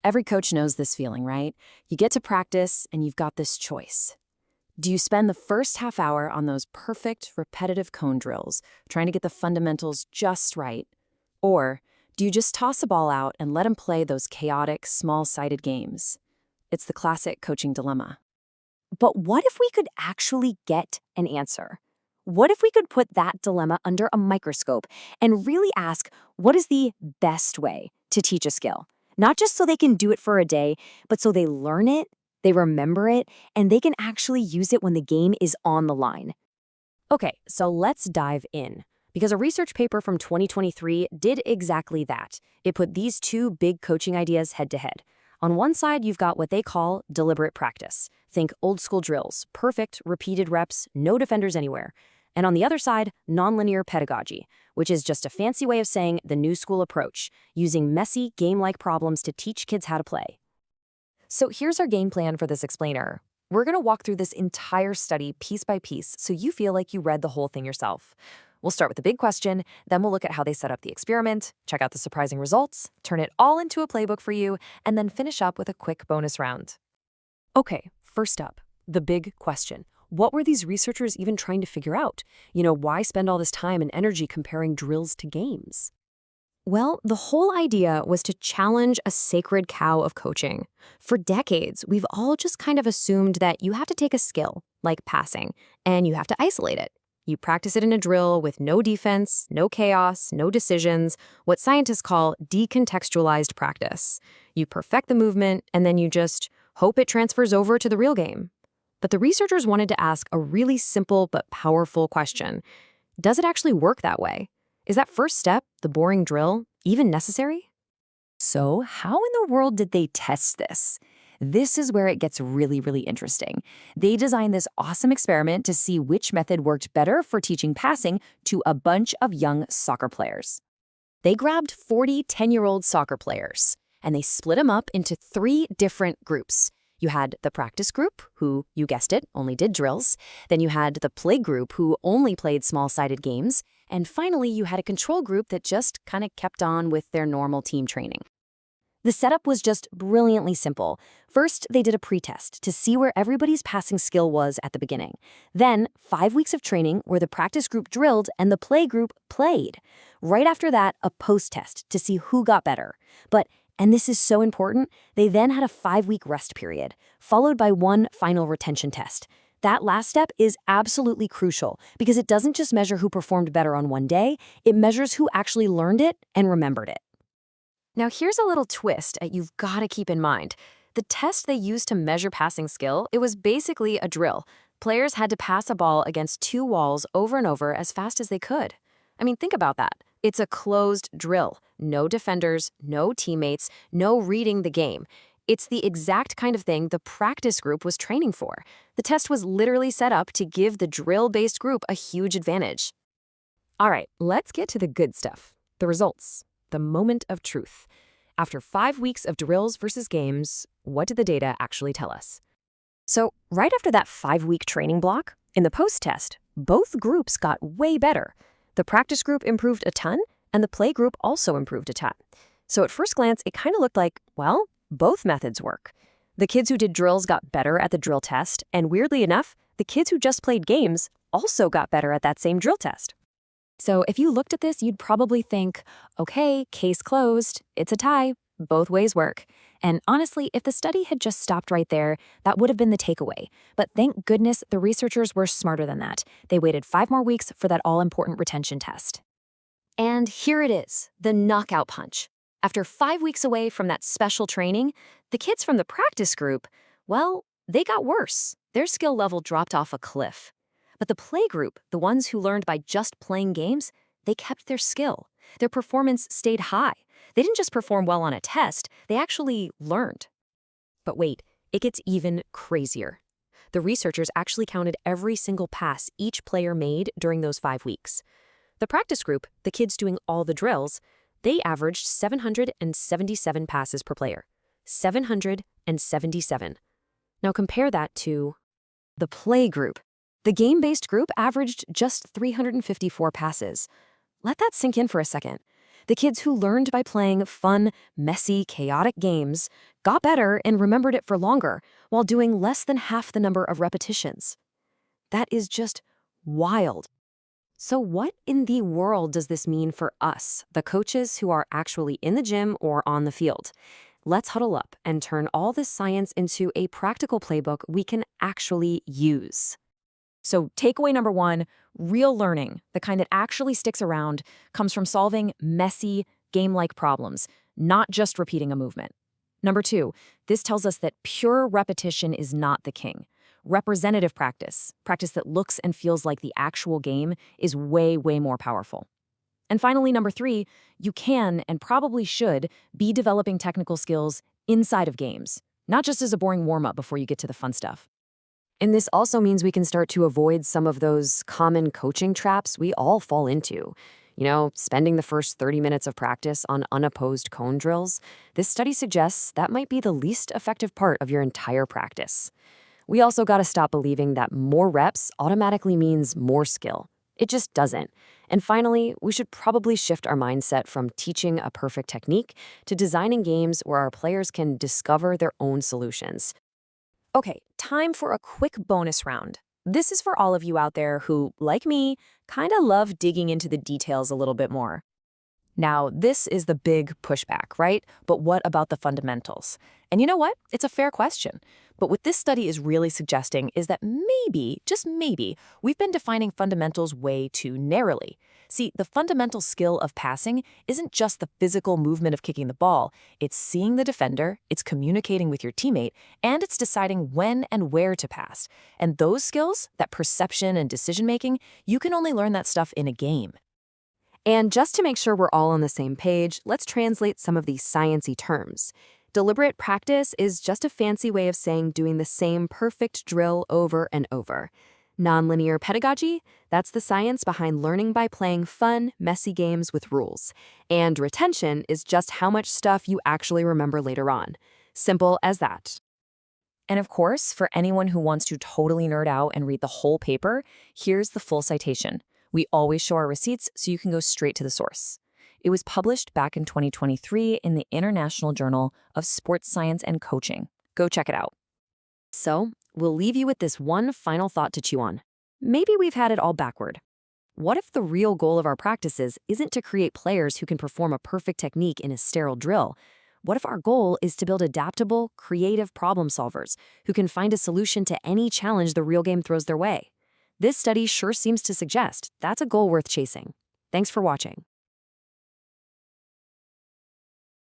Every coach knows this feeling, right? You get to practice and you've got this choice. Do you spend the first half hour on those perfect, repetitive cone drills, trying to get the fundamentals just right? Or do you just toss a ball out and let them play those chaotic, small-sided games? It's the classic coaching dilemma. But what if we could actually get an answer? What if we could put that dilemma under a microscope and really ask, what is the best way to teach a skill? Not just so they can do it for a day, but so they learn it, they remember it, and they can actually use it when the game is on the line. Okay, so let's dive in. Because a research paper from 2023 did exactly that. It put these two big coaching ideas head to head. On one side, you've got what they call deliberate practice. Think old school drills, perfect, repeated reps, no defenders anywhere. And on the other side, nonlinear pedagogy, which is just a fancy way of saying the new school approach, using messy, game-like problems to teach kids how to play. So here's our game plan for this explainer. We're going to walk through this entire study piece by piece so you feel like you read the whole thing yourself. We'll start with the big question, then we'll look at how they set up the experiment, check out the surprising results, turn it all into a playbook for you, and then finish up with a quick bonus round. Okay, first up, the big question. What were these researchers even trying to figure out? Why spend all this time and energy comparing drills to games? Well, the whole idea was to challenge a sacred cow of coaching. For decades, we've all just kind of assumed that you have to take a skill, like passing, and you have to isolate it. You practice it in a drill with no defense, no chaos, no decisions, what scientists call decontextualized practice. You perfect the movement, and then you just hope it transfers over to the real game. But the researchers wanted to ask a really simple but powerful question. Does it actually work that way? Is that first step, the boring drill, even necessary? So, how in the world did they test this? This is where it gets really, really interesting. They designed this awesome experiment to see which method worked better for teaching passing to a bunch of young soccer players. They grabbed 40 10-year-old soccer players, and they split them up into 3 different groups. You had the practice group, who, you guessed it, only did drills. Then you had the play group, who only played small-sided games. And finally, you had a control group that just kind of kept on with their normal team training. The setup was just brilliantly simple. First, they did a pretest to see where everybody's passing skill was at the beginning. Then, 5 weeks of training where the practice group drilled and the play group played. Right after that, a post-test to see who got better. But, and this is so important, they then had a 5-week rest period, followed by one final retention test. That last step is absolutely crucial because it doesn't just measure who performed better on one day, it measures who actually learned it and remembered it. Now here's a little twist you've got to keep in mind. The test they used to measure passing skill, it was basically a drill. Players had to pass a ball against 2 walls over and over as fast as they could. I mean, think about that. It's a closed drill. No defenders, no teammates, no reading the game. It's the exact kind of thing the practice group was training for. The test was literally set up to give the drill-based group a huge advantage. All right, let's get to the good stuff. The results. The moment of truth. After 5 weeks of drills versus games, what did the data actually tell us? So, right after that 5-week training block, in the post-test, both groups got way better. The practice group improved a ton, and the play group also improved a ton. So at first glance, it kind of looked like, well, both methods work. The kids who did drills got better at the drill test, and weirdly enough, the kids who just played games also got better at that same drill test. So if you looked at this, you'd probably think, okay, case closed, it's a tie, both ways work. And honestly, if the study had just stopped right there, that would have been the takeaway. But thank goodness the researchers were smarter than that. They waited 5 more weeks for that all-important retention test. And here it is, the knockout punch. After 5 weeks away from that special training, the kids from the practice group, well, they got worse. Their skill level dropped off a cliff. But the play group, the ones who learned by just playing games, they kept their skill. Their performance stayed high. They didn't just perform well on a test, they actually learned. But wait, it gets even crazier. The researchers actually counted every single pass each player made during those 5 weeks. The practice group, the kids doing all the drills, they averaged 777 passes per player. 777. Now compare that to the play group. The game-based group averaged just 354 passes. Let that sink in for a second. The kids who learned by playing fun, messy, chaotic games got better and remembered it for longer while doing less than half the number of repetitions. That is just wild. So what in the world does this mean for us, the coaches who are actually in the gym or on the field? Let's huddle up and turn all this science into a practical playbook we can actually use. So takeaway number one, real learning, the kind that actually sticks around, comes from solving messy, game-like problems, not just repeating a movement. Number two, this tells us that pure repetition is not the king. Representative practice, practice that looks and feels like the actual game, is way, way more powerful. And finally, number three, you can and probably should be developing technical skills inside of games, not just as a boring warm-up before you get to the fun stuff. And this also means we can start to avoid some of those common coaching traps we all fall into. Spending the first 30 minutes of practice on unopposed cone drills. This study suggests that might be the least effective part of your entire practice. We also got to stop believing that more reps automatically means more skill. It just doesn't. And finally, we should probably shift our mindset from teaching a perfect technique to designing games where our players can discover their own solutions. Okay, time for a quick bonus round. This is for all of you out there who, like me, kind of love digging into the details a little bit more. Now, this is the big pushback, right? But what about the fundamentals? And you know what? It's a fair question. But what this study is really suggesting is that maybe, just maybe, we've been defining fundamentals way too narrowly. See, the fundamental skill of passing isn't just the physical movement of kicking the ball. It's seeing the defender, it's communicating with your teammate, and it's deciding when and where to pass. And those skills, that perception and decision-making, you can only learn that stuff in a game. And just to make sure we're all on the same page, let's translate some of these sciencey terms. Deliberate practice is just a fancy way of saying doing the same perfect drill over and over. Nonlinear pedagogy, that's the science behind learning by playing fun, messy games with rules. And retention is just how much stuff you actually remember later on. Simple as that. And of course, for anyone who wants to totally nerd out and read the whole paper, here's the full citation. We always show our receipts so you can go straight to the source. It was published back in 2023 in the International Journal of Sports Science and Coaching. Go check it out. So, we'll leave you with this one final thought to chew on. Maybe we've had it all backward. What if the real goal of our practices isn't to create players who can perform a perfect technique in a sterile drill? What if our goal is to build adaptable, creative problem solvers who can find a solution to any challenge the real game throws their way? This study sure seems to suggest that's a goal worth chasing. Thanks for watching.